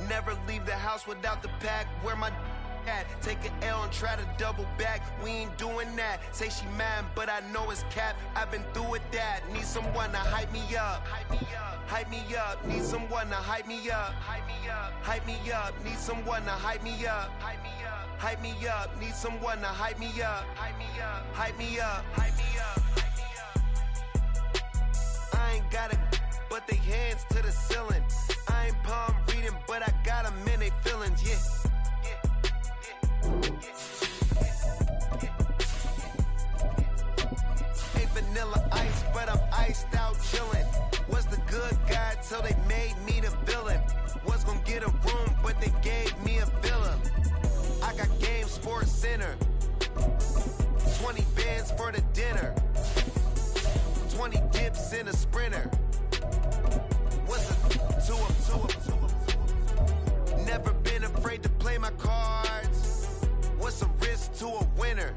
Never leave the house without the pack. Where my at? Take an L and try to double back. We ain't doing that. Say she mad, but I know it's cap. I've been through with that. Need someone to hype me up. Hype me up. Hype me up. Need someone to hype me up. Hype me up. Hype me up. Need someone to hype me up. Hype me up. Hype me up. Need someone to hype me up. Hype me up. Hype me up. Hype me up. Hype me up. I ain't got it, but they hands to the ceiling. I ain't palm reading, but I got them in they feelings. Yeah. Ain't vanilla ice, but I'm iced out chillin'. Was the good guy till they made me the villain. Was gonna get a room, but they gave me a villa. I got Game Sports Center. 20 bands for the dinner. 20 dips in a sprinter. What's a two up? Never been afraid to play my cards. What's a risk to a winner?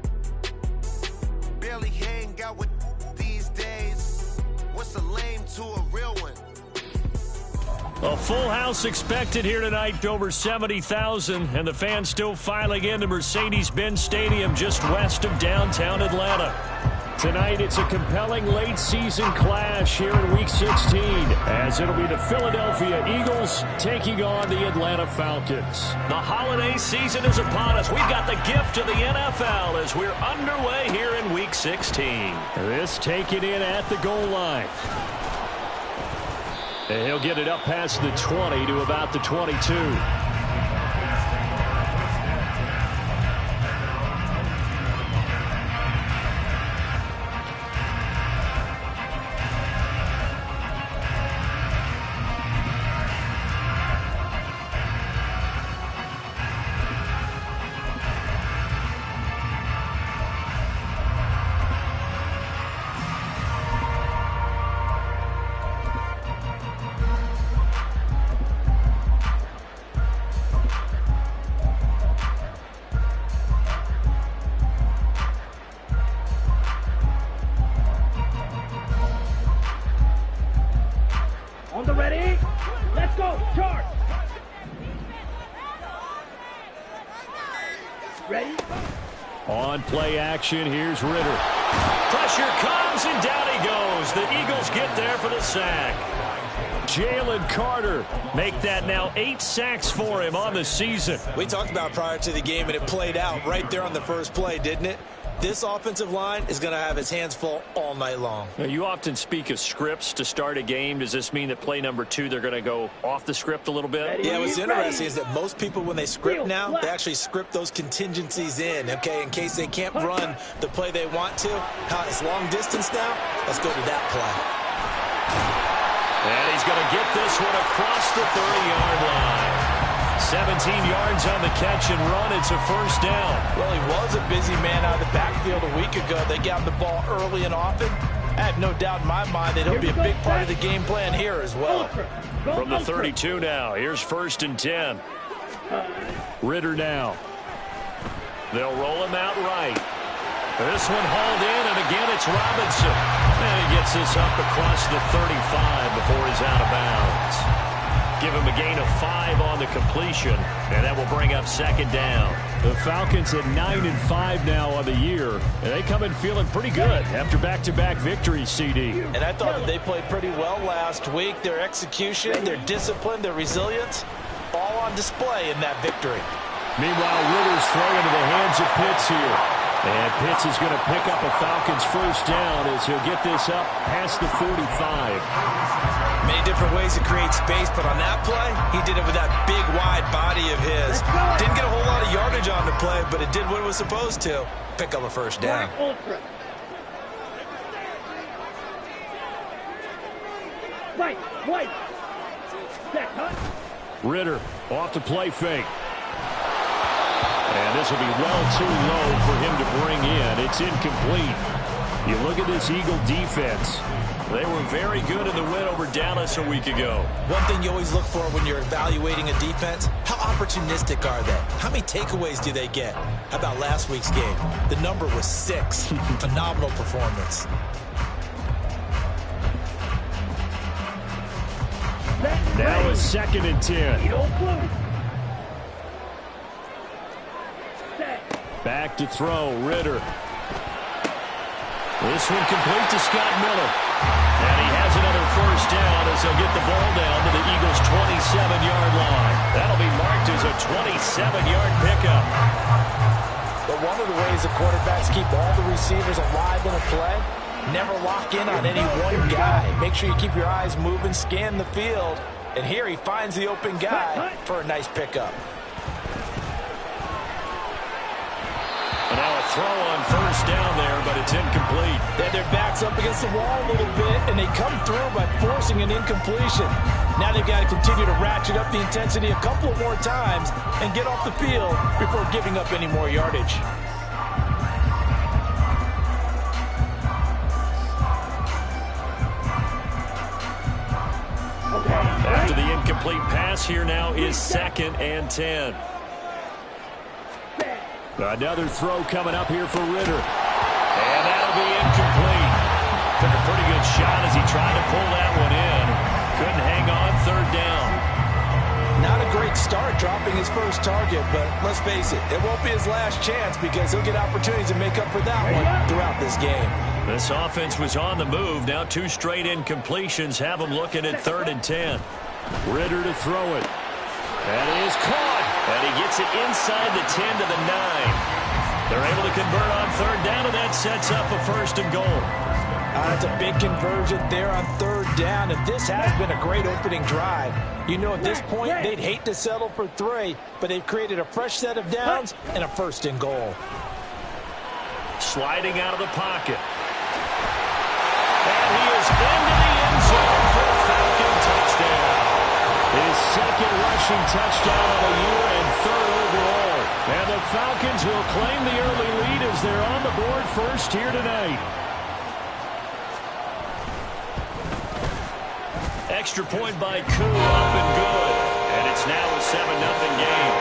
Barely hang out with these days. What's a lame to a real one? A full house expected here tonight, over 70,000, and the fans still filing into Mercedes-Benz Stadium just west of downtown Atlanta. Tonight, it's a compelling late-season clash here in Week 16, as it'll be the Philadelphia Eagles taking on the Atlanta Falcons. The holiday season is upon us. We've got the gift of the NFL as we're underway here in Week 16. This taken in at the goal line. And he'll get it up past the 20 to about the 22. On the ready? Let's go! Charge! Ready? On play action, here's Ritter. Pressure comes, and down he goes. The Eagles get there for the sack. Jalen Carter make that now 8 sacks for him on the season. We talked about prior to the game, and it played out right there on the first play, didn't it? This offensive line is going to have its hands full all night long. Now, you often speak of scripts to start a game. Does this mean that play number 2, they're going to go off the script a little bit? Yeah, what's interesting is that most people, when they script now, they actually script those contingencies in, okay, in case they can't run the play they want to. It's long distance now. Let's go to that play. And he's going to get this one across the 30-yard line. 17 yards on the catch and run. It's a first down. Well, he was a busy man out of the backfield a week ago. They got the ball early and often. I have no doubt in my mind that he'll be a big part of the game plan here as well. From the 32 now, here's 1st and 10. Ritter now. They'll roll him out right. This one hauled in, and again it's Robinson. And he gets this up across the 35 before he's out of bounds. Give him a gain of 5 on the completion, and that will bring up 2nd down. The Falcons at 9-5 now on the year, and they come in feeling pretty good after back-to-back victories, CD. And I thought that they played pretty well last week. Their execution, their discipline, their resilience, all on display in that victory. Meanwhile, Ritter's throwing into the hands of Pitts here. And Pitts is going to pick up a Falcons first down as he'll get this up past the 45. Many different ways to create space, but on that play, he did it with that big, wide body of his. Didn't get a whole lot of yardage on the play, but it did what it was supposed to. Pick up a first down. Right. Set, huh? Ritter off the play fake. And this will be well too low for him to bring in. It's incomplete. You look at this Eagle defense. They were very good in the win over Dallas a week ago. One thing you always look for when you're evaluating a defense, how opportunistic are they? How many takeaways do they get? How about last week's game? The number was 6. Phenomenal performance. Now a it's 2nd and 10. Back to throw, Ritter. This one complete to Scott Miller. And he has another first down as he'll get the ball down to the Eagles' 27-yard line. That'll be marked as a 27-yard pickup. But one of the ways the quarterbacks keep all the receivers alive in a play, never lock in on any one guy. Make sure you keep your eyes moving, scan the field. And here he finds the open guy for a nice pickup. And now a throw on first down there, but it's incomplete. And their back's up against the wall a little bit, and they come through by forcing an incompletion. Now they've got to continue to ratchet up the intensity a couple of more times and get off the field before giving up any more yardage. After the incomplete pass, here now is 2nd and 10. Another throw coming up here for Ritter. And that'll be incomplete. Took a pretty good shot as he tried to pull that one in. Couldn't hang on, 3rd down. Not a great start dropping his first target, but let's face it, it won't be his last chance because he'll get opportunities to make up for that one throughout this game. This offense was on the move. Now 2 straight incompletions have them looking at 3rd and 10. Ritter to throw it. That is caught. And he gets it inside the 10 to the 9. They're able to convert on 3rd down, and that sets up a 1st and goal. That's a big conversion there on 3rd down, and this has been a great opening drive. You know, at this point, they'd hate to settle for 3, but they've created a fresh set of downs and a 1st and goal. Sliding out of the pocket. And he is into the end zone for a Falcon touchdown. His 2nd rushing touchdown of the year and 3rd overall. And the Falcons will claim the early lead as they're on the board first here tonight. Extra point by Koo, up and good. And it's now a 7-0 game.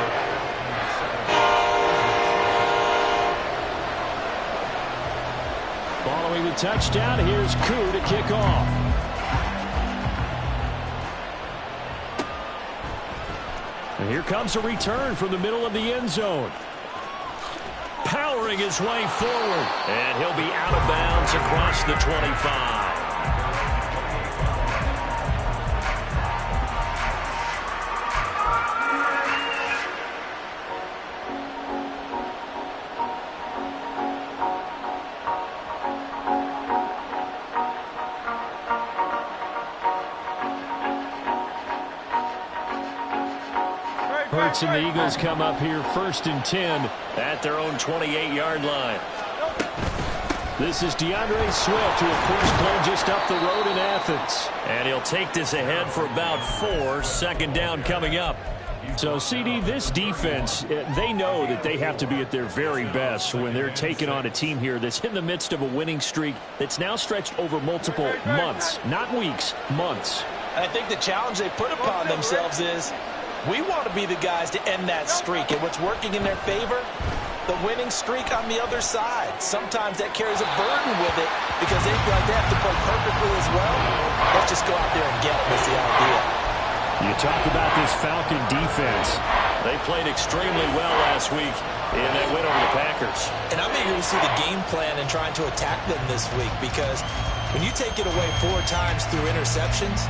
Following the touchdown, here's Koo to kick off. And here comes a return from the middle of the end zone. Powering his way forward. And he'll be out of bounds across the 25. Hurts and the Eagles come up here 1st and 10 at their own 28-yard line. This is DeAndre Swift, who of course played just up the road in Athens. And he'll take this ahead for about 4, 2nd down coming up. So, CD, this defense, they know that they have to be at their very best when they're taking on a team here that's in the midst of a winning streak that's now stretched over multiple months, not weeks, months. And I think the challenge they put upon themselves is we want to be the guys to end that streak. And what's working in their favor? The winning streak on the other side. Sometimes that carries a burden with it because they feel like they have to play perfectly as well. Let's just go out there and get them is the idea. You talk about this Falcon defense. They played extremely well last week in that win over the Packers. And I'm eager to see the game plan and trying to attack them this week because when you take it away 4 times through interceptions,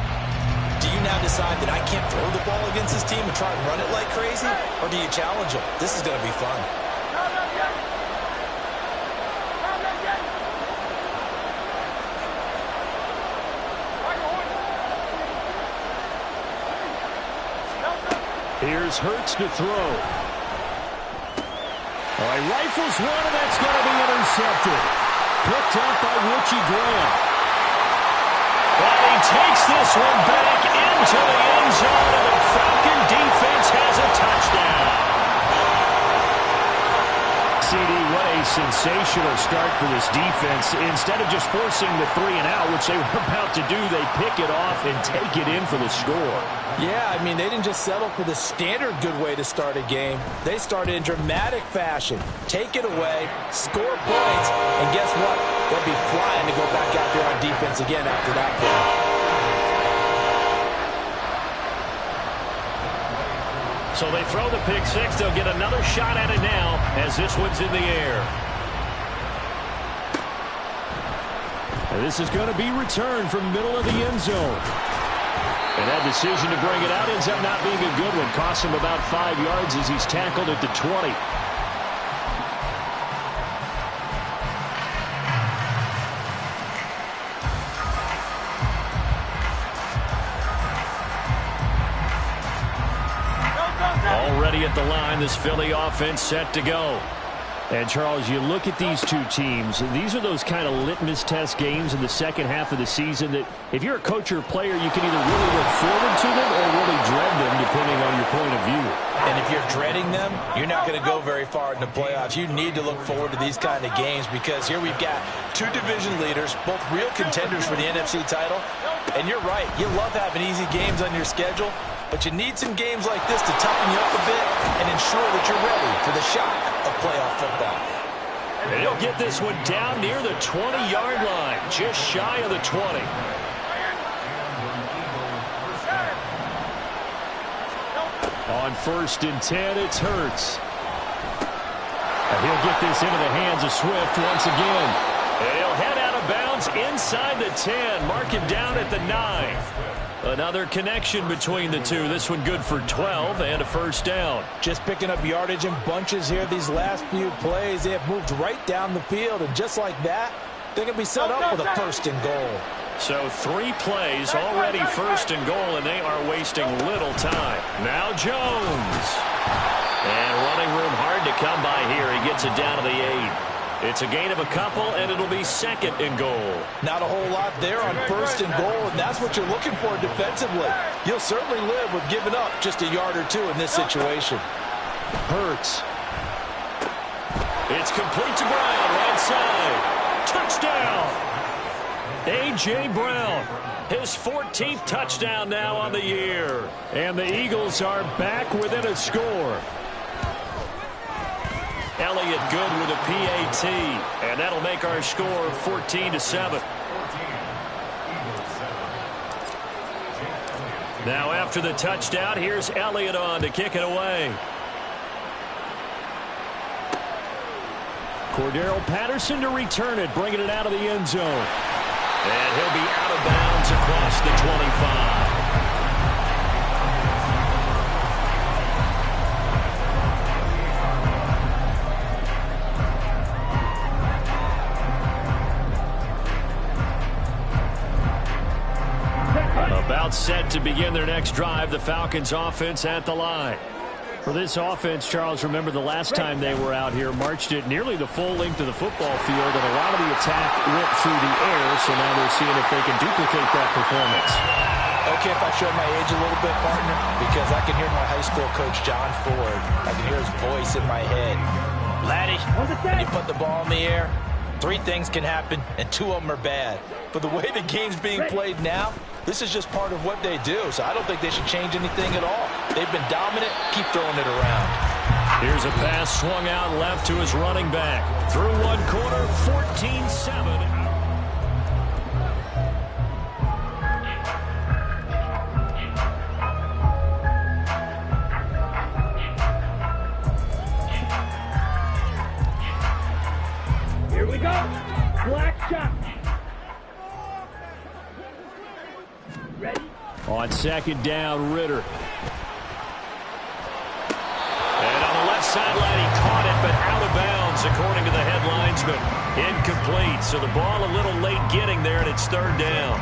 do you now decide that I can't throw the ball against this team and try and run it like crazy? Or do you challenge them? This is going to be fun. Here's Hurts to throw. All right, rifles one, and that's going to be intercepted. Picked up by Richie Graham. And he takes this one back into the end zone, and the Falcon defense has a touchdown. CD, what a sensational start for this defense. Instead of just forcing the 3 and out, which they were about to do, they pick it off and take it in for the score. Yeah, I mean, they didn't just settle for the standard good way to start a game. They started in dramatic fashion. Take it away, score points, and guess what? They'll be flying to go back out there on defense again after that play. So they throw the pick six. They'll get another shot at it now as this one's in the air. And this is going to be returned from the middle of the end zone. And that decision to bring it out ends up not being a good one. Costs him about 5 yards as he's tackled at the 20. Already at the line, this Philly offense set to go. And, Charles, you look at these two teams, these are those kind of litmus test games in the second half of the season that if you're a coach or a player, you can either really look forward to them or really dread them, depending on your point of view. And if you're dreading them, you're not going to go very far in the playoffs. You need to look forward to these kind of games because here we've got two division leaders, both real contenders for the NFC title. And you're right, you love having easy games on your schedule, but you need some games like this to toughen you up a bit and ensure that you're ready for the shock of playoff football. And he'll get this one down near the 20-yard line, just shy of the 20. On 1st and 10, it's Hurts. And he'll get this into the hands of Swift once again. And he'll head out of bounds inside the 10, mark him down at the 9. Another connection between the two. This one good for 12 and a first down. Just picking up yardage in bunches here these last few plays. They have moved right down the field, and just like that, they're going to be set up with a 1st and goal. So 3 plays already 1st and goal, and they are wasting little time. Now Jones. And running room hard to come by here. He gets it down to the 8. It's a gain of a couple, and it'll be 2nd and goal. Not a whole lot there on 1st and goal, and that's what you're looking for defensively. You'll certainly live with giving up just a yard or two in this situation. Hurts. It's complete to Brown, right side. Touchdown! A.J. Brown, his 14th touchdown now on the year. And the Eagles are back within a score. Elliott good with a PAT, and that'll make our score 14-7. Now after the touchdown, here's Elliott on to kick it away. Cordero Patterson to return it, bringing it out of the end zone. And he'll be out of bounds across the 25. About set to begin their next drive, the Falcons offense at the line. For this offense, Charles, remember the last time they were out here, marched it nearly the full length of the football field, and a lot of the attack went through the air, so now they're seeing if they can duplicate that performance. Okay, if I show my age a little bit, partner, because I can hear my high school coach, John Ford. I can hear his voice in my head. Laddie, when you put the ball in the air, 3 things can happen, and 2 of them are bad. But the way the game's being played now, this is just part of what they do, so I don't think they should change anything at all. They've been dominant. Keep throwing it around. Here's a pass swung out left to his running back. Through one quarter, 14-7. Here we go. Black shot. Ready? On 2nd down, Ritter. And on the left sideline, he caught it, but out of bounds, according to the head linesman. Incomplete, so the ball a little late getting there, and it's 3rd down.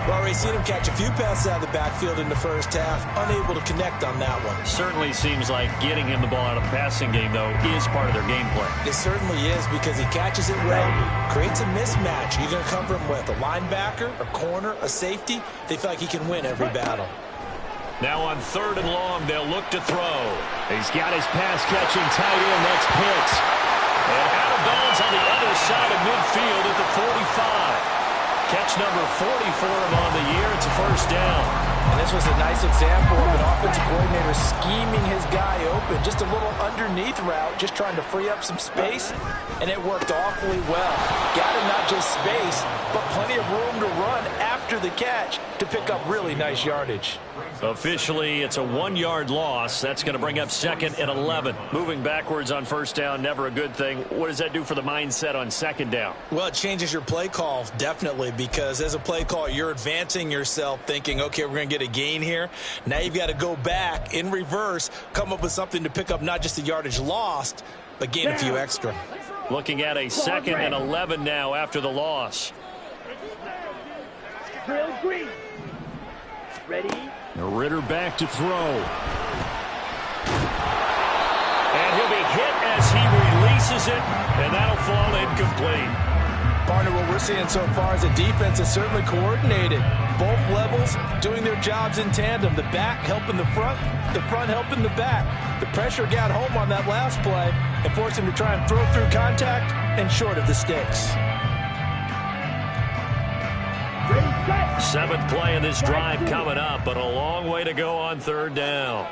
Well, we've seen him catch a few passes out of the backfield in the first half, unable to connect on that one. Certainly seems like getting him the ball out of the passing game, though, is part of their game plan. It certainly is because he catches it well, creates a mismatch. You're going to cover him with a linebacker, a corner, a safety. They feel like he can win every battle. Now on 3rd and long, they'll look to throw. He's got his pass-catching tight end. That's Pitts. And out of bounds on the other side of midfield at the 45. Catch number 40 for him on the year. It's a first down. And this was a nice example of an offensive coordinator scheming his guy open. Just a little underneath route, just trying to free up some space, and it worked awfully well. Got him not just space, but plenty of room to run after the catch to pick up really nice yardage. Officially, it's a 1-yard loss. That's going to bring up 2nd and 11. Moving backwards on first down, never a good thing. What does that do for the mindset on 2nd down? Well, it changes your play call, definitely, because as a play call, you're advancing yourself thinking, okay, we're going to get a gain here. Now you've got to go back in reverse, come up with something to pick up not just the yardage lost, but gain a few extra. Looking at a 2nd and 11 now after the loss. Drill green. Ready? Ritter back to throw. And he'll be hit as he releases it, and that'll fall incomplete. Partner, what we're seeing so far is the defense is certainly coordinated. Both levels doing their jobs in tandem. The back helping the front helping the back. The pressure got home on that last play and forced him to try and throw through contact and short of the sticks. 7th play in this drive coming up, but a long way to go on 3rd down.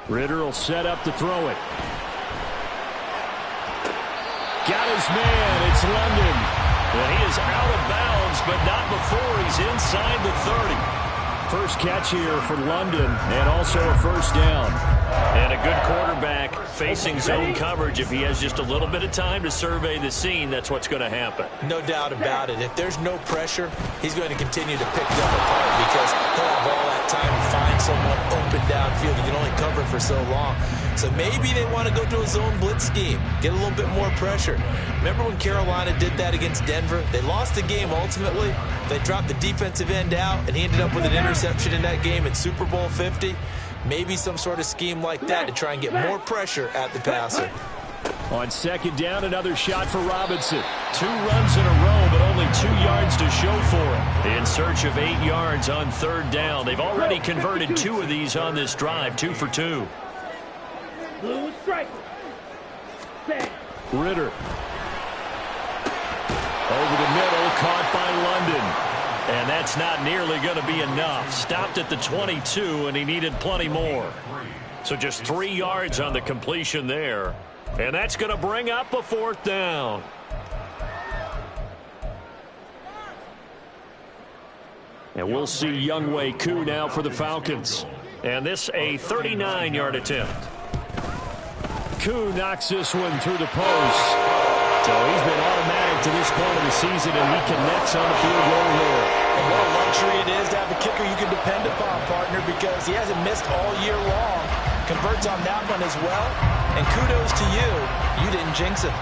Ritter will set up to throw it. Got his man. It's London. And he is out of bounds, but not before he's inside the 30. First catch here for London, and also a first down. And a good quarterback facing zone coverage. If he has just a little bit of time to survey the scene, that's what's going to happen. No doubt about it. If there's no pressure, he's going to continue to pick them apart because he'll have all that time to find someone open downfield. He can only cover for so long. So maybe they want to go to a zone blitz scheme, get a little bit more pressure. Remember when Carolina did that against Denver? They lost the game ultimately. They dropped the defensive end out, and he ended up with an interception in that game in Super Bowl 50. Maybe some sort of scheme like that to try and get more pressure at the passer. On 2nd down, another shot for Robinson. 2 runs in a row, but only 2 yards to show for it. In search of 8 yards on 3rd down. They've already converted 2 of these on this drive, 2 for 2. Blue striker. Ritter. Over the middle, caught by London. And that's not nearly going to be enough. Stopped at the 22, and he needed plenty more. So just 3 yards on the completion there. And that's going to bring up a 4th down. And we'll see Younghoe Koo now for the Falcons. And this a 39-yard attempt. Koo knocks this one through the post. So he's been automatic to this point of the season, and he connects on the field goal here. And what a luxury it is to have a kicker you can depend upon, partner, because he hasn't missed all year long. Converts on that one as well. And kudos to you. You didn't jinx it.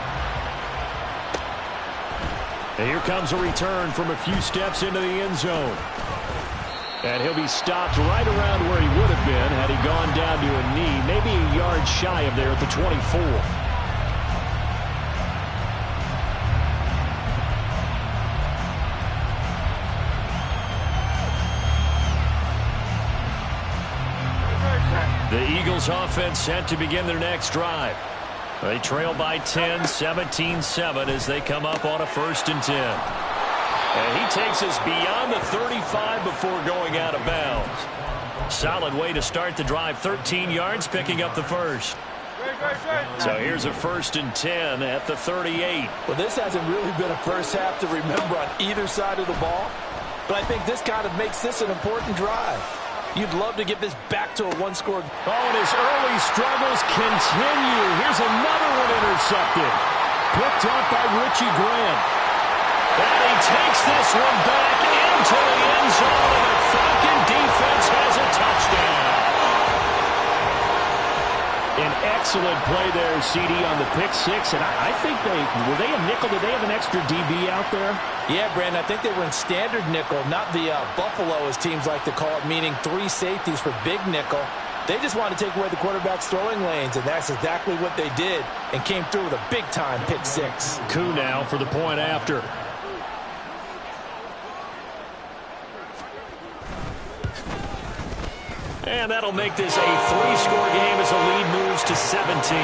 And here comes a return from a few steps into the end zone. And he'll be stopped right around where he would have been had he gone down to a knee, maybe a yard shy of there at the 24. The Eagles offense set to begin their next drive. They trail by 10, 17-7 as they come up on a 1st and 10. And he takes us beyond the 35 before going out of bounds. Solid way to start the drive. 13 yards, picking up the first. So here's a 1st and 10 at the 38. Well, this hasn't really been a first half to remember on either side of the ball. But I think this kind of makes this an important drive. You'd love to get this back to a one-score. Oh, and his early struggles continue. Here's another one intercepted. Picked up by Richie Grant. And he takes this one back into the end zone, and the Falcon defense has a touchdown. An excellent play there, CD, on the pick 6. And I think were they a nickel? Did they have an extra DB out there? Yeah, Brandon, I think they were in standard nickel, not the Buffalo, as teams like to call it, meaning 3 safeties for big nickel. They just wanted to take away the quarterback's throwing lanes, and that's exactly what they did, and came through with a big-time pick 6. Koo now for the point after. And that'll make this a 3-score game as the lead moves to 17.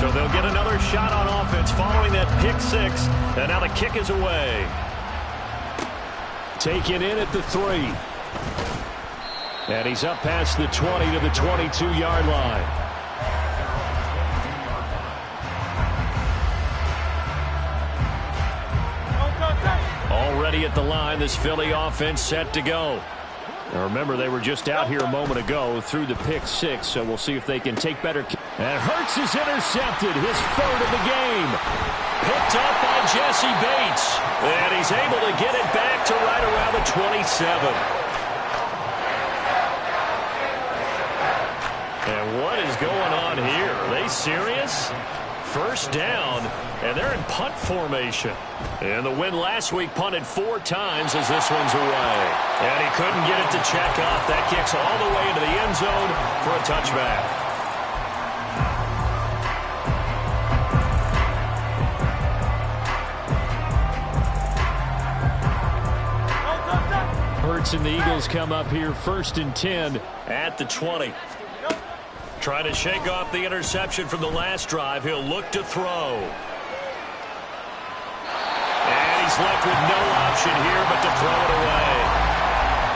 So they'll get another shot on offense following that pick 6. And now the kick is away. Taken in at the 3. And he's up past the 20 to the 22-yard line. Already at the line, this Philly offense set to go. Now remember, they were just out here a moment ago through the pick 6, so we'll see if they can take better. And Hurts is intercepted, his 3rd of the game. Picked up by Jesse Bates. And he's able to get it back to right around the 27. And what is going on here? Are they serious? First down, and they're in punt formation. And the win last week punted 4 times as this one's away. And he couldn't get it to check up. That kicks all the way into the end zone for a touchback. Hurts and the Eagles come up here 1st and 10 at the 20. Trying to shake off the interception from the last drive. He'll look to throw. And he's left with no option here but to throw it away.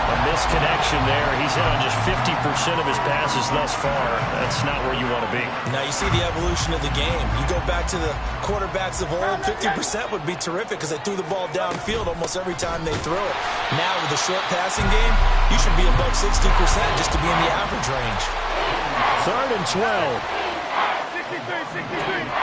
A misconnection there. He's hit on just 50% of his passes thus far. That's not where you want to be. Now you see the evolution of the game. You go back to the quarterbacks of old, 50% would be terrific because they threw the ball downfield almost every time they threw it. Now with the short passing game, you should be above 60% just to be in the average range. 3rd and 12. 63.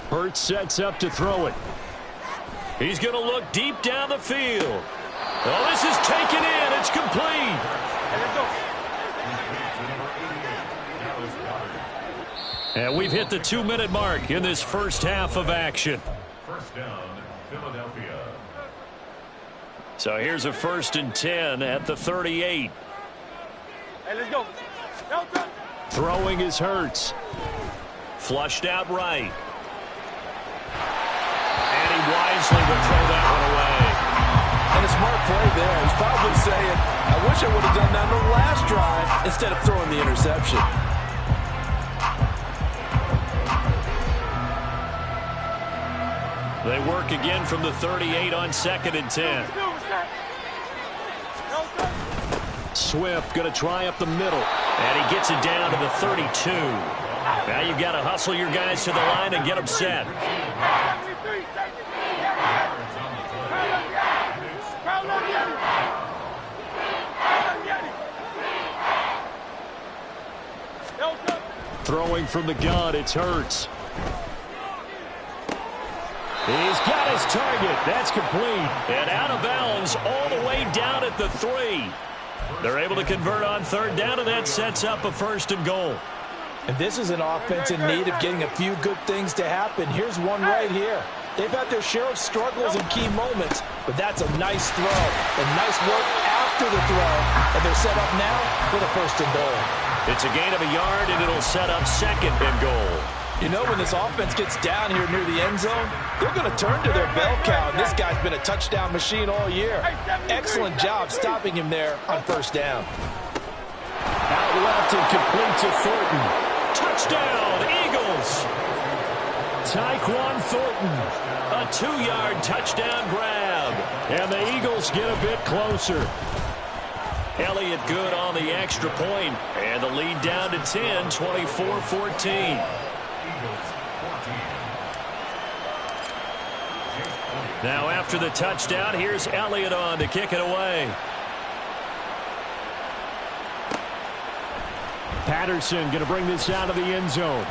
Hurts sets up to throw it. He's going to look deep down the field. Oh, this is taken in. It's complete. And we've hit the 2-minute mark in this first half of action. First down, Philadelphia. So here's a 1st and 10 at the 38. Hey, let's go. Throwing is Hurts. Flushed out right. And he wisely will throw that one away. And a smart play there. He's probably saying, I wish I would have done that on the last drive instead of throwing the interception. They work again from the 38 on 2nd and 10. Swift going to try up the middle. And he gets it down to the 32. Now you've got to hustle your guys to the line and get them set. Throwing from the gun, it's Hurts. He's got his target. That's complete. And out of bounds all the way down at the 3. They're able to convert on 3rd down, and that sets up a 1st and goal. And this is an offense in need of getting a few good things to happen. Here's one right here. They've had their share of struggles and key moments, but that's a nice throw. And nice work after the throw. And they're set up now for the 1st and goal. It's a gain of a yard, and it'll set up 2nd and goal. You know, when this offense gets down here near the end zone, they're going to turn to their bell cow. And this guy's been a touchdown machine all year. Excellent job stopping him there on 1st down. Out left and complete to Thornton. Touchdown, Eagles. Tyquan Thornton, a 2-yard touchdown grab. And the Eagles get a bit closer. Elliott good on the extra point. And the lead down to 10, 24-14. Now after the touchdown, here's Elliott on to kick it away. Patterson going to bring this out of the end zone.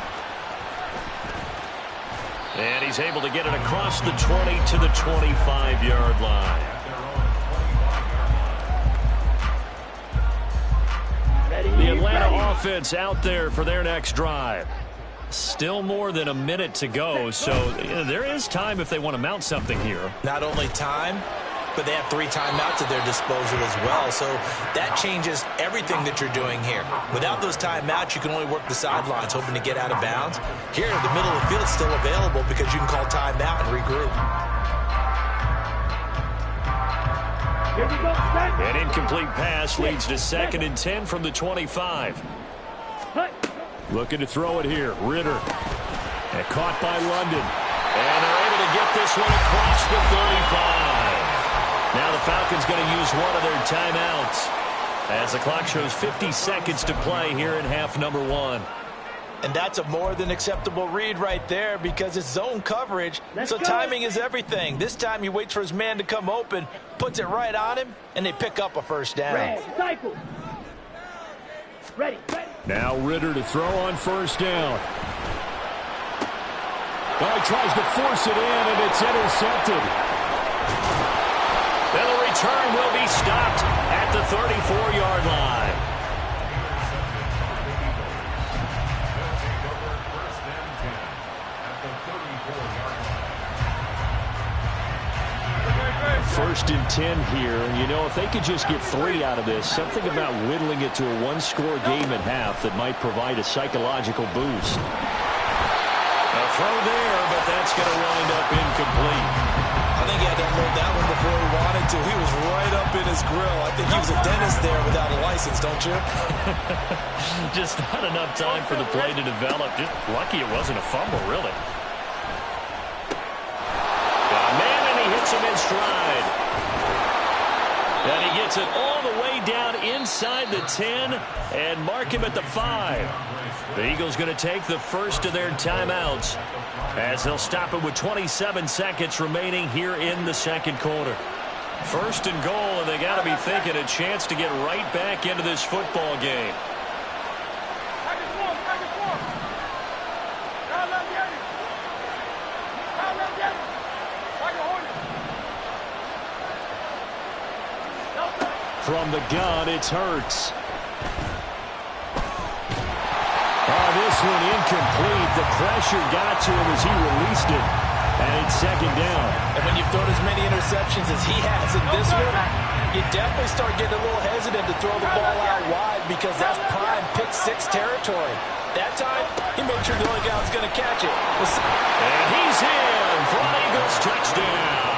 And he's able to get it across the 20 to the 25-yard line. The Atlanta offense out there for their next drive. Still more than a minute to go, so there is time if they want to mount something here. Not only time, but they have 3 timeouts at their disposal as well. So that changes everything that you're doing here. Without those timeouts, you can only work the sidelines, hoping to get out of bounds. Here, the middle of the field is still available because you can call timeout and regroup. An incomplete pass leads to 2nd and 10 from the 25. Looking to throw it here. Ritter. And caught by London. And they're able to get this one across the 35. Now the Falcons going to use one of their timeouts as the clock shows 50 seconds to play here in half number 1. And that's a more than acceptable read right there because it's zone coverage, so timing is everything. This time he waits for his man to come open, puts it right on him, and they pick up a first down. Ready. Now Ritter to throw on first down. Well, he tries to force it in, and it's intercepted. Then the return will be stopped at the 34-yard line. First and 10 here. You know, if they could just get 3 out of this, something about whittling it to a 1-score game at half that might provide a psychological boost. A throw there, but that's going to wind up incomplete. I think he had to unload that one before he wanted to. He was right up in his grill. I think he was a dentist there without a license, don't you? Just not enough time for the play to develop. Just lucky it wasn't a fumble, really. Hits him in stride. And he gets it all the way down inside the 10 and mark him at the 5. The Eagles going to take the first of their timeouts as they'll stop it with 27 seconds remaining here in the second quarter. First and goal, and they got to be thinking a chance to get right back into this football game. From the gun, it's Hurts. Oh, this one incomplete. The pressure got to him as he released it. And it's second down. And when you've thrown as many interceptions as he has in this one, you definitely start getting a little hesitant to throw the ball out wide because that's prime pick-6 territory. That time, he made sure the only guy was going to catch it. And he's in for an Eagles touchdown.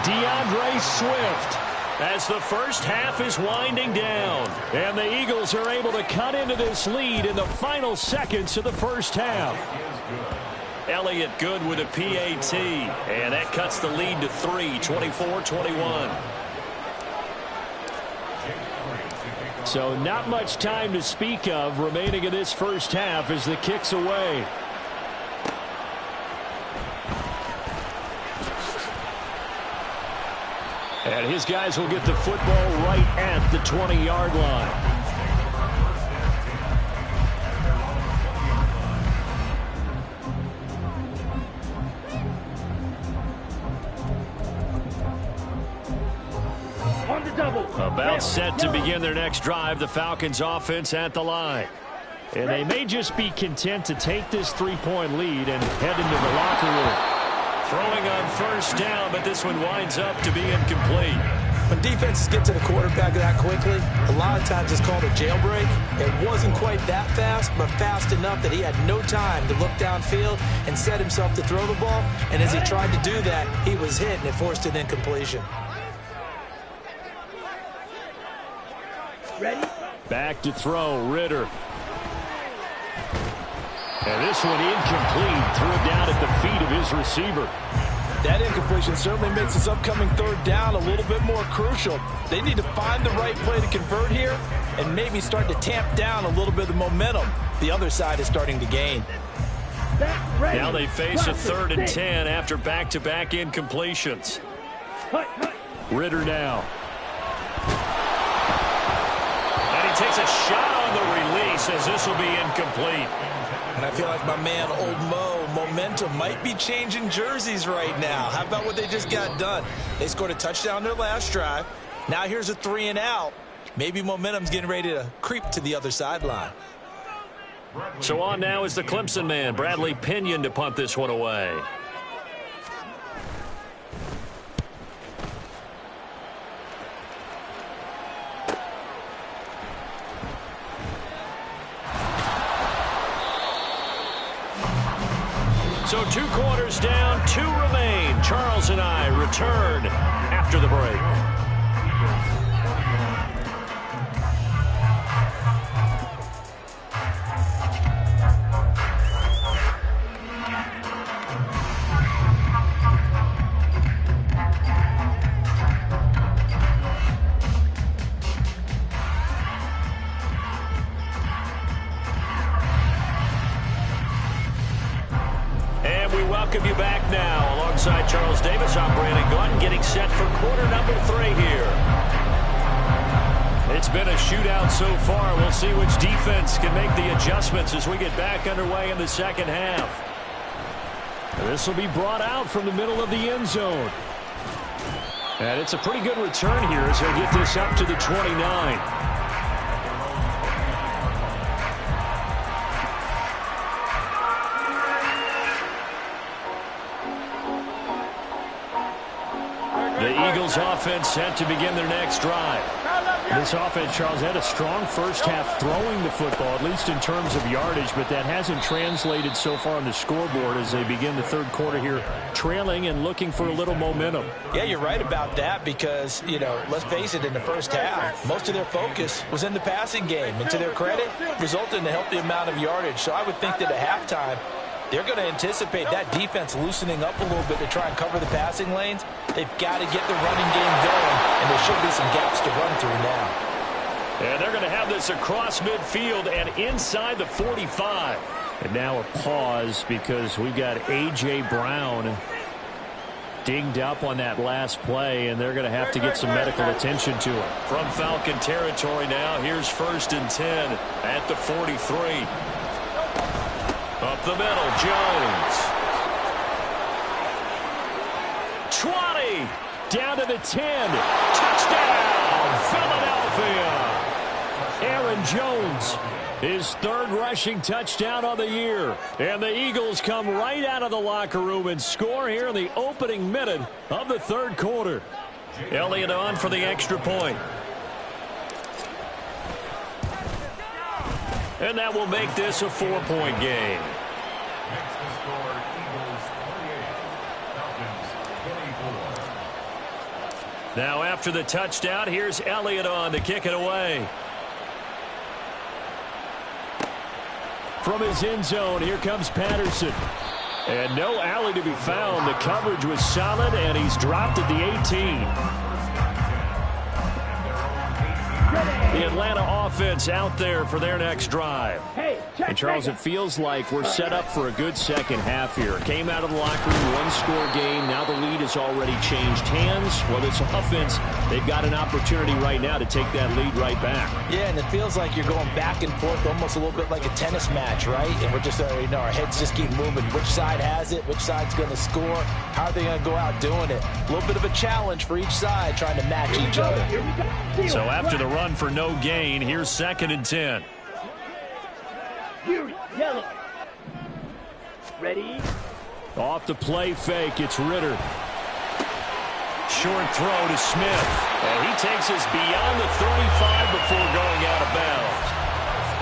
DeAndre Swift. As the first half is winding down. And the Eagles are able to cut into this lead in the final seconds of the first half. Elliott good with a PAT. And that cuts the lead to 3, 24-21. So not much time to speak of remaining in this first half as the kick's away. And his guys will get the football right at the 20-yard line. On the double. About set to begin their next drive, the Falcons offense at the line. And they may just be content to take this 3-point lead and head into the locker room. Throwing on first down, but this one winds up to be incomplete. When defenses get to the quarterback that quickly, a lot of times it's called a jailbreak. It wasn't quite that fast, but fast enough that he had no time to look downfield and set himself to throw the ball. And as he tried to do that, he was hit, and it forced an incompletion. Ready? Back to throw, Ritter. And this one incomplete. Threw it down at the feet of his receiver. That incompletion certainly makes this upcoming third down a little bit more crucial. They need to find the right play to convert here and maybe start to tamp down a little bit of momentum the other side is starting to gain. Now they face a 3rd and 10 after back-to-back incompletions. Ritter now. And he takes a shot on the release as this will be incomplete. And I feel like my man, Old Mo, momentum might be changing jerseys right now. How about what they just got done? They scored a touchdown their last drive. Now here's a 3 and out. Maybe momentum's getting ready to creep to the other sideline. So on now is the Clemson man, Bradley Pinion, to punt this one away. So 2 quarters down, 2 remain. Charles and I return after the break. Welcome you back now. Alongside Charles Davis, I'm Brandon Gordon, getting set for quarter number 3 here. It's been a shootout so far. We'll see which defense can make the adjustments as we get back underway in the second half. This will be brought out from the middle of the end zone. And it's a pretty good return here as they get this up to the 29. The Eagles offense set to begin their next drive. This offense, Charles, had a strong first half throwing the football, at least in terms of yardage, but that hasn't translated so far on the scoreboard as they begin the third quarter here, trailing and looking for a little momentum. Yeah, you're right about that because, let's face it, in the first half, most of their focus was in the passing game. And to their credit, resulted in a healthy amount of yardage. So I would think that at halftime, they're going to anticipate that defense loosening up a little bit to try and cover the passing lanes. They've got to get the running game going, and there should be some gaps to run through now. And they're going to have this across midfield and inside the 45. And now a pause because we've got A.J. Brown dinged up on that last play, and they're going to have to get some medical attention to him. From Falcon territory now, here's 1st and 10 at the 43. Up the middle, Jones. 20. Down to the 10. Touchdown, Philadelphia. Aaron Jones, his 3rd rushing touchdown of the year. And the Eagles come right out of the locker room and score here in the opening minute of the 3rd quarter. Elliott on for the extra point. And that will make this a 4-point game. Next to score, Eagles 28, Falcons 24. Now after the touchdown, here's Elliott on to kick it away. From his end zone, here comes Patterson. And no alley to be found. The coverage was solid, and he's dropped at the 18. The Atlanta offense out there for their next drive. And Charles, it feels like we're set up for a good second half here. Came out of the locker room, 1-score game. Now the lead has already changed hands. Well, this offense, they've got an opportunity right now to take that lead right back. Yeah, and it feels like you're going back and forth almost a little bit like a tennis match, right? And we're just already know our heads just keep moving. Which side has it? Which side's going to score? How are they going to go out doing it? A little bit of a challenge for each side trying to match each other. So after the run for no gain, here's 2nd and 10. Yellow. Ready? Off the play fake, it's Ritter. Short throw to Smith. And he takes us beyond the 35 before going out of bounds.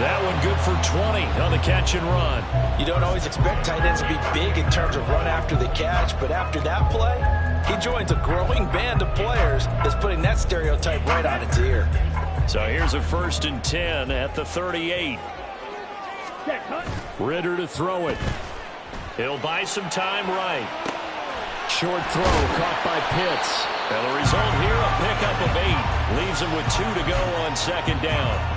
That one good for 20 on the catch and run. You don't always expect tight ends to be big in terms of run after the catch, but after that play, he joins a growing band of players that's putting that stereotype right on its ear. So here's a 1st and 10 at the 38. Ritter to throw it. He'll buy some time right. Short throw caught by Pitts. And the result here, a pickup of 8. Leaves him with 2 to go on 2nd down.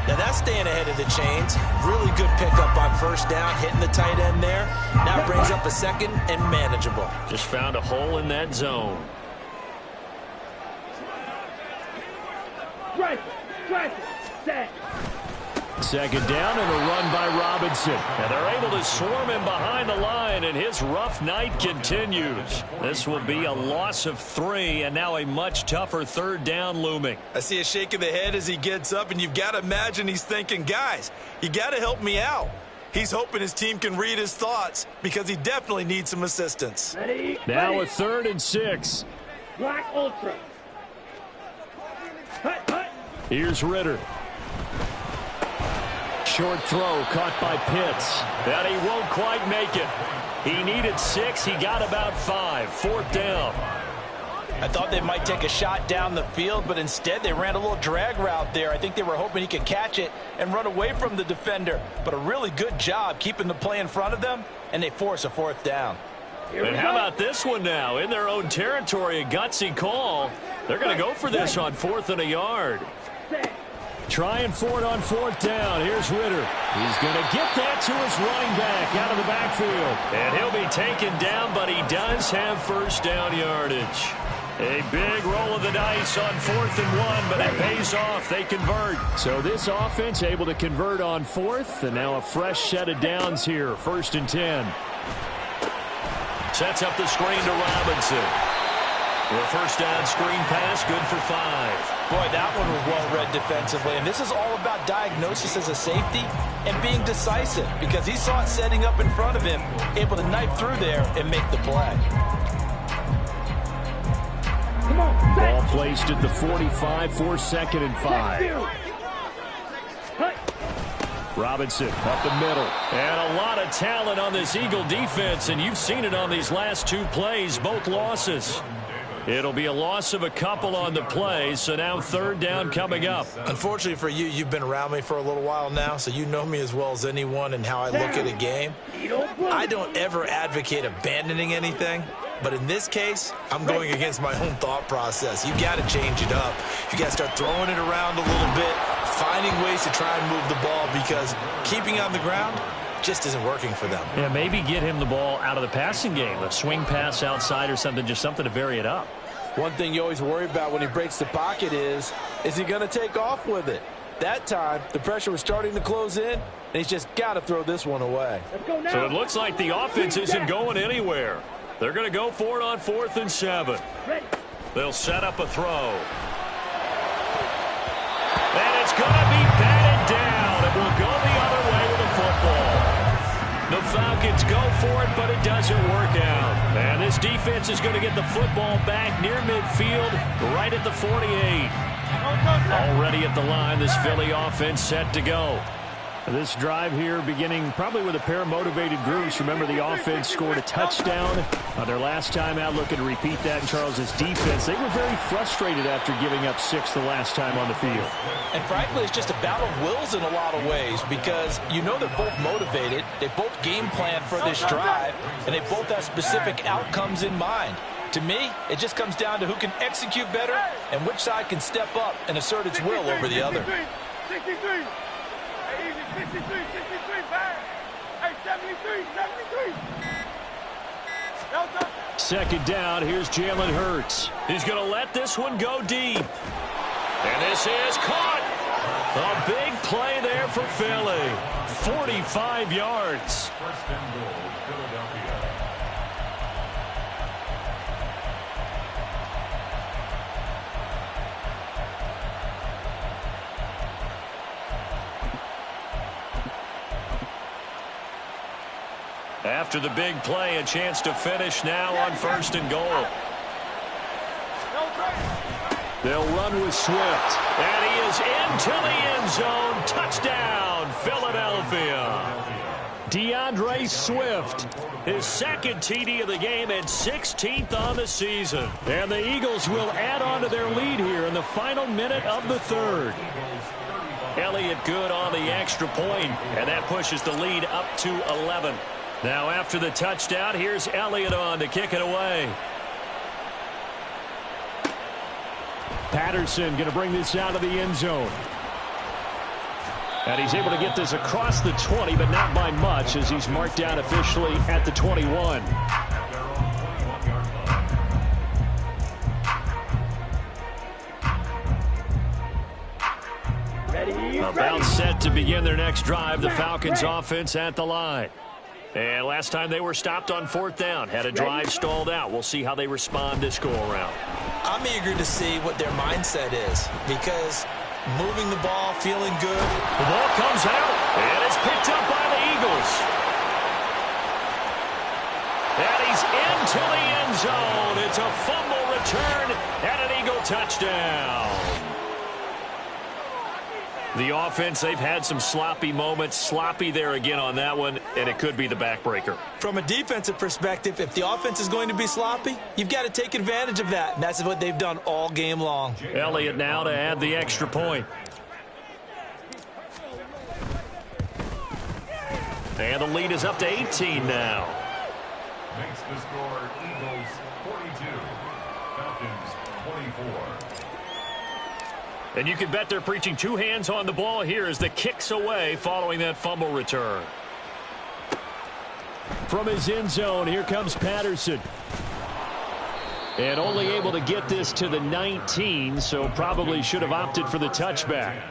Now that's staying ahead of the chains. Really good pickup on 1st down, hitting the tight end there. Now brings up a 2nd and manageable. Just found a hole in that zone. Set. 2nd down and a run by Robinson. And they're able to swarm him behind the line, and his rough night continues. This will be a loss of 3, and now a much tougher 3rd down looming. I see a shake of the head as he gets up, and you've got to imagine he's thinking, guys, you got to help me out. He's hoping his team can read his thoughts because he definitely needs some assistance. Now a 3rd and 6. Black Ultra. Here's Ritter. Short throw caught by Pitts. And he won't quite make it. He needed 6. He got about 5. 4th down. I thought they might take a shot down the field, but instead they ran a little drag route there. I think they were hoping he could catch it and run away from the defender. But a really good job keeping the play in front of them, and they force a 4th down. And how about this one now? In their own territory, a gutsy call. They're going to go for this on 4th and a yard. Trying for it on 4th down. Here's Ritter. He's going to get that to his running back out of the backfield. And he'll be taken down, but he does have 1st down yardage. A big roll of the dice on 4th and 1, but it pays off. They convert. So this offense able to convert on 4th, and now a fresh set of downs here. 1st and 10. Sets up the screen to Robinson. The 1st down screen pass, good for 5. Boy, that one was well read defensively, and this is all about diagnosis as a safety and being decisive, because he saw it setting up in front of him, able to knife through there and make the play. Ball placed at the 45 for 2nd and 5. Robinson up the middle. And a lot of talent on this Eagle defense, and you've seen it on these last 2 plays, both losses. It'll be a loss of a couple on the play, so now 3rd down coming up. Unfortunately for you, you've been around me for a little while now, so you know me as well as anyone and how I look at a game. I don't ever advocate abandoning anything, but in this case, I'm going against my own thought process. You got to change it up. You got to start throwing it around a little bit, finding ways to try and move the ball, because keeping on the ground just isn't working for them. Yeah, maybe get him the ball out of the passing game, a swing pass outside or something, just something to vary it up. One thing you always worry about when he breaks the pocket is he going to take off with it? That time, the pressure was starting to close in, and he's just got to throw this one away. So it looks like the offense isn't going anywhere. They're going to go for it on 4th and 7. They'll set up a throw. And it's going to be batted down. It will go the other way with the football. The Falcons go for it, but it doesn't work out. And this defense is going to get the football back near midfield, right at the 48. Already at the line, this Philly offense set to go. This drive here beginning probably with a pair of motivated groups. Remember, the offense scored a touchdown on their last time out. Looking to repeat that in Charles's defense. They were very frustrated after giving up 6 the last time on the field. And frankly, it's just a battle of wills in a lot of ways, because you know they're both motivated. They both game plan for this drive, and they both have specific outcomes in mind. To me, it just comes down to who can execute better and which side can step up and assert its will over the other. 63, 63, back. Hey, 73, 73. 2nd down, here's Jalen Hurts. He's going to let this one go deep. And this is caught. A big play there for Philly. 45 yards. 1st and goal, Philadelphia. After the big play, a chance to finish now on 1st and goal. They'll run with Swift. And he is into the end zone. Touchdown, Philadelphia. DeAndre Swift, his 2nd TD of the game and 16th on the season. And the Eagles will add on to their lead here in the final minute of the 3rd. Elliott good on the extra point, and that pushes the lead up to 11. Now after the touchdown, here's Elliott on to kick it away. Patterson going to bring this out of the end zone. And he's able to get this across the 20, but not by much, as he's marked down officially at the 21. About set to begin their next drive, the Falcons offense at the line. And last time they were stopped on 4th down, had a drive stalled out. We'll see how they respond this go-around. I'm eager to see what their mindset is, because moving the ball, feeling good. The ball comes out, and it's picked up by the Eagles. And he's into the end zone. It's a fumble return and an Eagle touchdown. The offense, they've had some sloppy moments. Sloppy there again on that one, and it could be the backbreaker. From a defensive perspective, if the offense is going to be sloppy, you've got to take advantage of that, and that's what they've done all game long. Elliott now to add the extra point. And the lead is up to 18 now. Makes the score Eagles 42, Falcons 24. And you can bet they're preaching two hands on the ball here as the kick's away following that fumble return. From his end zone, here comes Patterson. And only able to get this to the 19, so probably should have opted for the touchback.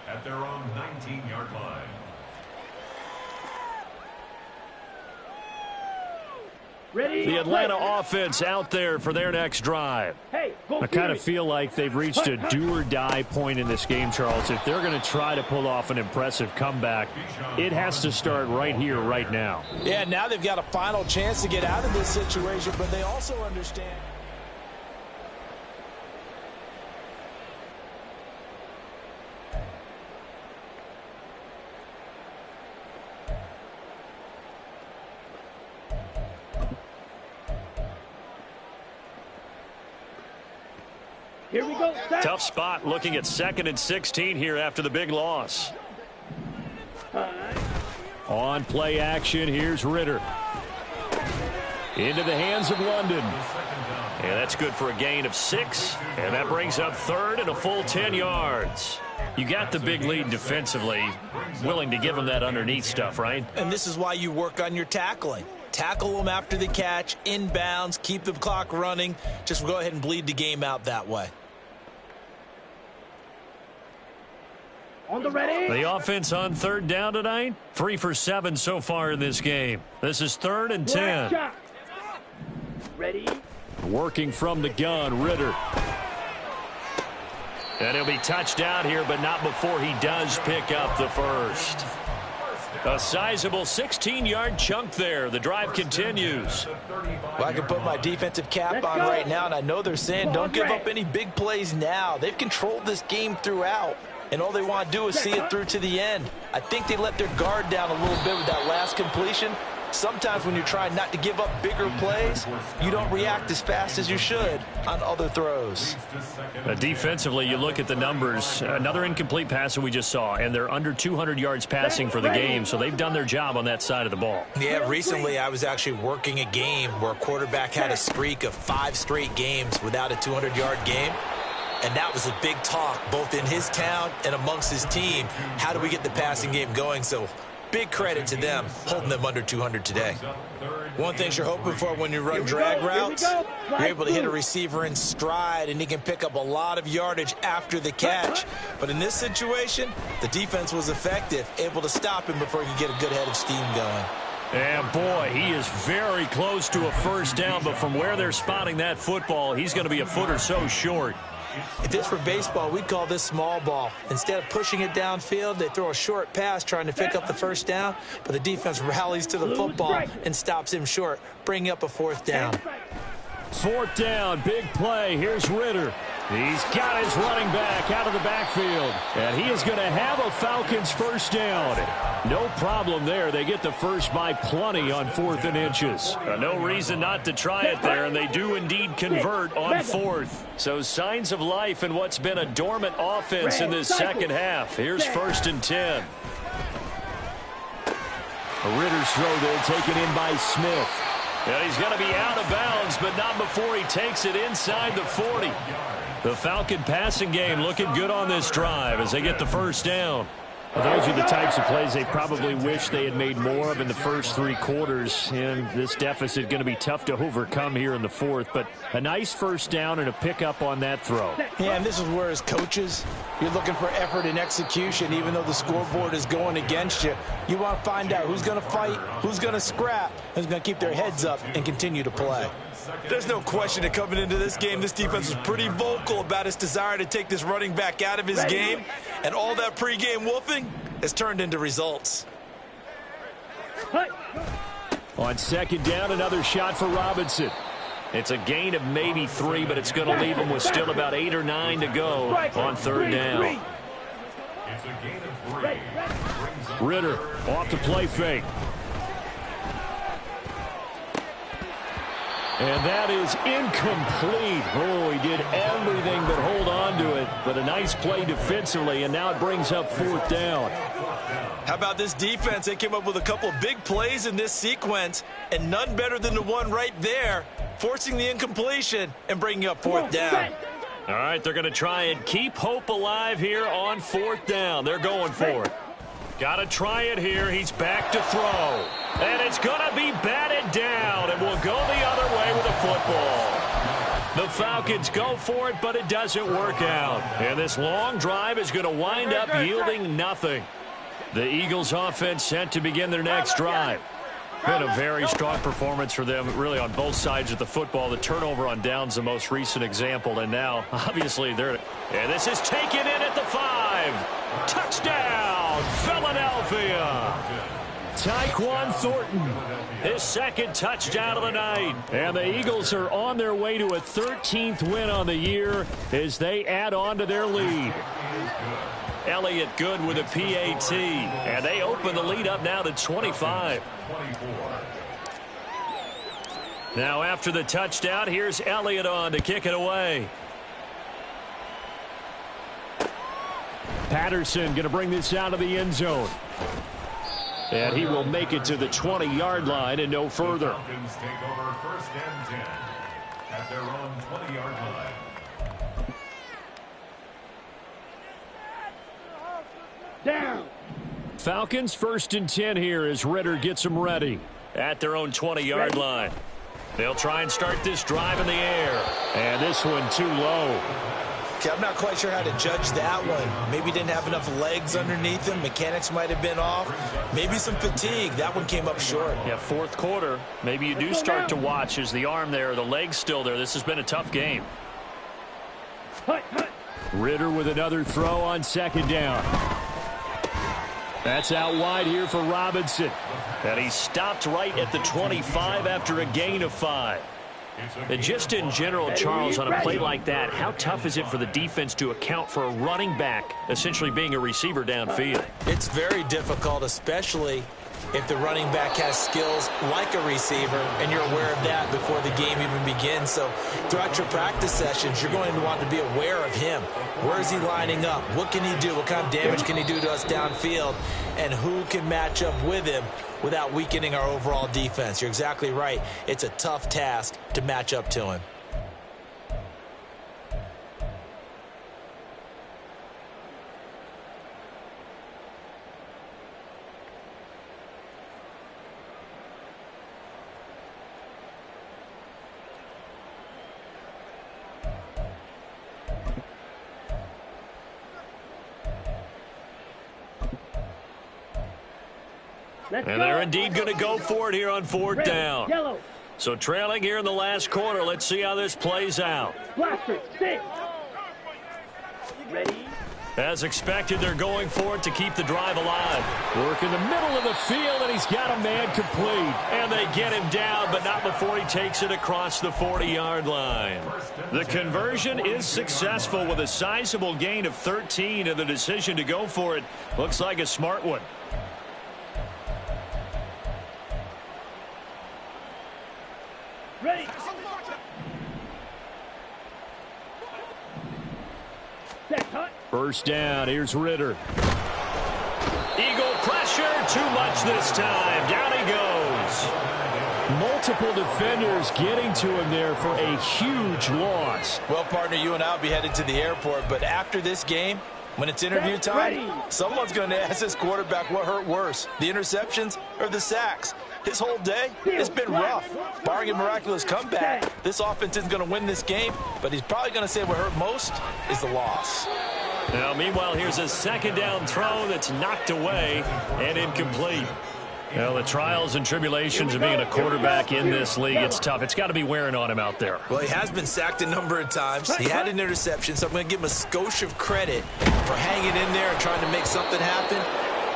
At their own 19-yard line. The Atlanta offense out there for their next drive. I kind of feel like they've reached a do-or-die point in this game, Charles. If they're going to try to pull off an impressive comeback, it has to start right here, right now. Yeah, now they've got a final chance to get out of this situation, but they also understand. Here we go. Tough spot looking at 2nd and 16 here after the big loss. On play action, here's Ritter. Into the hands of London. And that's good for a gain of 6. And that brings up 3rd and a full 10 yards. You got the big lead defensively. Willing to give them that underneath stuff, right? And this is why you work on your tackling. Tackle them after the catch, inbounds, keep the clock running. Just go ahead and bleed the game out that way. On the ready. The offense on 3rd down tonight, 3 for 7 so far in this game. This is 3rd and 10. Ready. Working from the gun, Ritter. And he'll be touched out here, but not before he does pick up the first. A sizable 16-yard chunk there. The drive continues. Well, I can put my defensive cap on right now, and I know they're saying don't give up any big plays now. They've controlled this game throughout, and all they want to do is see it through to the end. I think they let their guard down a little bit with that last completion. Sometimes when you're trying not to give up bigger plays, you don't react as fast as you should on other throws. Defensively, you look at the numbers. Another incomplete pass that we just saw, and they're under 200 yards passing for the game, so they've done their job on that side of the ball. Yeah, recently I was actually working a game where a quarterback had a streak of 5 straight games without a 200-yard game. And that was a big talk, both in his town and amongst his team. How do we get the passing game going? So big credit to them holding them under 200 today. One thing you're hoping for when you run drag routes, you're able to hit a receiver in stride, and he can pick up a lot of yardage after the catch. But in this situation, the defense was effective, able to stop him before he could get a good head of steam going. And boy, he is very close to a first down, but from where they're spotting that football, he's going to be a foot or so short. If this were baseball, we'd call this small ball. Instead of pushing it downfield, they throw a short pass trying to pick up the first down, but the defense rallies to the football and stops him short, bringing up a 4th down. 4th down, big play. Here's Ritter. He's got his running back out of the backfield. And he is going to have a Falcons first down. No problem there. They get the first by plenty on 4th and inches. No reason not to try it there, and they do indeed convert on 4th. So signs of life in what's been a dormant offense in this second half. Here's 1st and 10. A Ritter's throw there taken in by Smith. And he's going to be out of bounds, but not before he takes it inside the 40. The Falcon passing game looking good on this drive as they get the first down. Well, those are the types of plays they probably wish they had made more of in the first 3 quarters. And this deficit going to be tough to overcome here in the 4th. But a nice first down and a pickup on that throw. Yeah, and this is where as coaches, you're looking for effort and execution, even though the scoreboard is going against you. You want to find out who's going to fight, who's going to scrap, who's going to keep their heads up and continue to play. There's no question that coming into this game, this defense was pretty vocal about its desire to take this running back out of his game. And all that pregame wolfing has turned into results. On 2nd down, another shot for Robinson. It's a gain of maybe 3, but it's going to leave them with still about 8 or 9 to go on 3rd down. It's a gain of 3. Brings up Ritter off the play fake. And that is incomplete. Oh, he did everything but hold on to it. But a nice play defensively, and now it brings up 4th down. How about this defense? They came up with a couple of big plays in this sequence, and none better than the one right there, forcing the incompletion and bringing up 4th down. All right, they're going to try and keep hope alive here on 4th down. They're going for it. Got to try it here. He's back to throw. And it's going to be batted down, and we'll go the other way with the football. The Falcons go for it, but it doesn't work out. And this long drive is going to wind up yielding nothing. The Eagles offense set to begin their next drive. Been a very strong performance for them, really, on both sides of the football. The turnover on downs, the most recent example, and now, obviously, they're... And this is taken in at the 5. Touchdown, Philadelphia! Tyquan Thornton, his second touchdown of the night. And the Eagles are on their way to a 13th win on the year as they add on to their lead. Elliott good with a PAT, and they open the lead up now to 25. Now after the touchdown, here's Elliott on to kick it away. Patterson going to bring this out of the end zone. And he will make it to the 20-yard line and no further. The Falcons take over 1st and 10 at their own 20-yard line. Down. Falcons 1st and 10 here as Ritter gets them ready at their own 20-yard line. They'll try and start this drive in the air. And this one too low. Okay, I'm not quite sure how to judge that one. Maybe didn't have enough legs underneath him. Mechanics might have been off. Maybe some fatigue. That one came up short. Yeah, 4th quarter. Maybe you do start to watch. Is the arm there, the leg's still there? This has been a tough game. Ritter with another throw on 2nd down. That's out wide here for Robinson. And he stopped right at the 25 after a gain of 5. And just in general, Charles, on a play like that, how tough is it for the defense to account for a running back essentially being a receiver downfield? It's very difficult, especially if the running back has skills like a receiver, and you're aware of that before the game even begins. So throughout your practice sessions, you're going to want to be aware of him. Where is he lining up? What can he do? What kind of damage can he do to us downfield? And who can match up with him without weakening our overall defense? You're exactly right. It's a tough task to match up to him. And they're indeed going to go for it here on 4th down. Yellow. So trailing here in the last quarter. Let's see how this plays out. Blaster, 6. Ready. As expected, they're going for it to keep the drive alive. Work in the middle of the field, and he's got a man complete. And they get him down, but not before he takes it across the 40-yard line. The conversion is successful with a sizable gain of 13, and the decision to go for it looks like a smart one. Ready. Set, cut. 1st down, here's Ritter. Eagle pressure, too much this time. Down he goes. Multiple defenders getting to him there for a huge loss. Well, partner, you and I will be headed to the airport, but after this game, when it's interview time, someone's going to ask this quarterback what hurt worse, the interceptions or the sacks. His whole day has been rough. Barring a miraculous comeback, this offense isn't going to win this game, but he's probably going to say what hurt most is the loss. Now, meanwhile, here's a 2nd down throw that's knocked away and incomplete. Well, the trials and tribulations of being a quarterback in this league, it's tough. It's got to be wearing on him out there. Well, he has been sacked a number of times. He had an interception, so I'm going to give him a skosh of credit for hanging in there and trying to make something happen,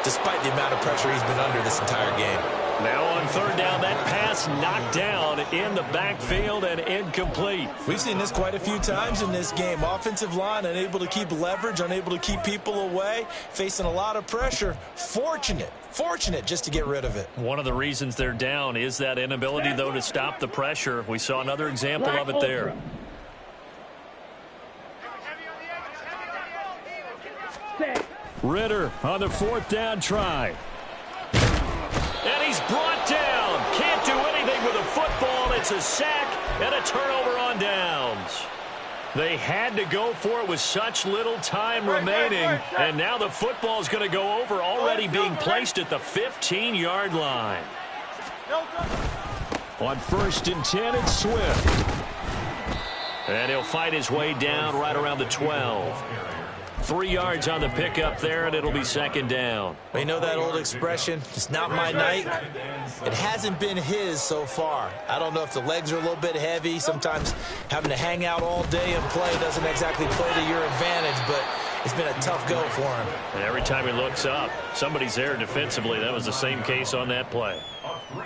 despite the amount of pressure he's been under this entire game. Now on third down, that pass knocked down in the backfield and incomplete. We've seen this quite a few times in this game. Offensive line unable to keep leverage, unable to keep people away, facing a lot of pressure. Fortunate just to get rid of it. One of the reasons they're down is that inability, though, to stop the pressure. We saw another example of it there. Ritter on the fourth down try. And he's brought down. Can't do anything with a football. It's a sack and a turnover on downs. They had to go for it with such little time remaining. And now the football's going to go over, already being placed at the 15-yard line. On 1st and 10, it's Swift. And he'll fight his way down right around the 12. 3 yards on the pickup there, and it'll be second down. We know that old expression, it's not my night. It hasn't been his so far. I don't know if the legs are a little bit heavy. Sometimes having to hang out all day and play doesn't exactly play to your advantage, but it's been a tough go for him. And every time he looks up, somebody's there defensively. That was the same case on that play.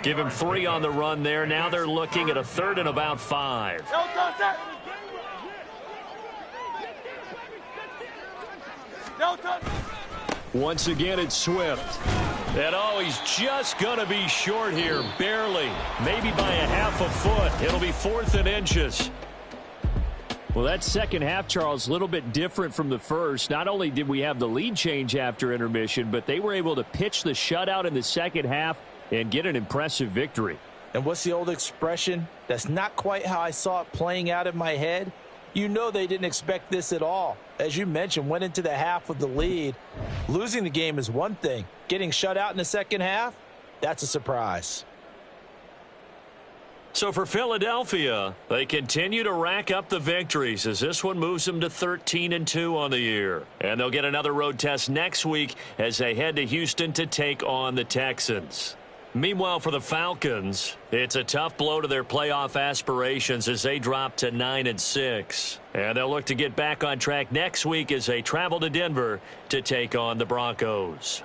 Give him 3 on the run there. Now they're looking at a 3rd and about 5. Once again, it's Swift. And he's just going to be short here, barely. Maybe by a half a foot. It'll be 4th and inches. Well, that second half, Charles, a little bit different from the first. Not only did we have the lead change after intermission, but they were able to pitch the shutout in the second half and get an impressive victory. And what's the old expression? That's not quite how I saw it playing out in my head. You know they didn't expect this at all. As you mentioned, went into the half with the lead. Losing the game is one thing. Getting shut out in the second half, that's a surprise. So for Philadelphia, they continue to rack up the victories as this one moves them to 13-2 on the year. And they'll get another road test next week as they head to Houston to take on the Texans. Meanwhile, for the Falcons, it's a tough blow to their playoff aspirations as they drop to 9-6. And they'll look to get back on track next week as they travel to Denver to take on the Broncos.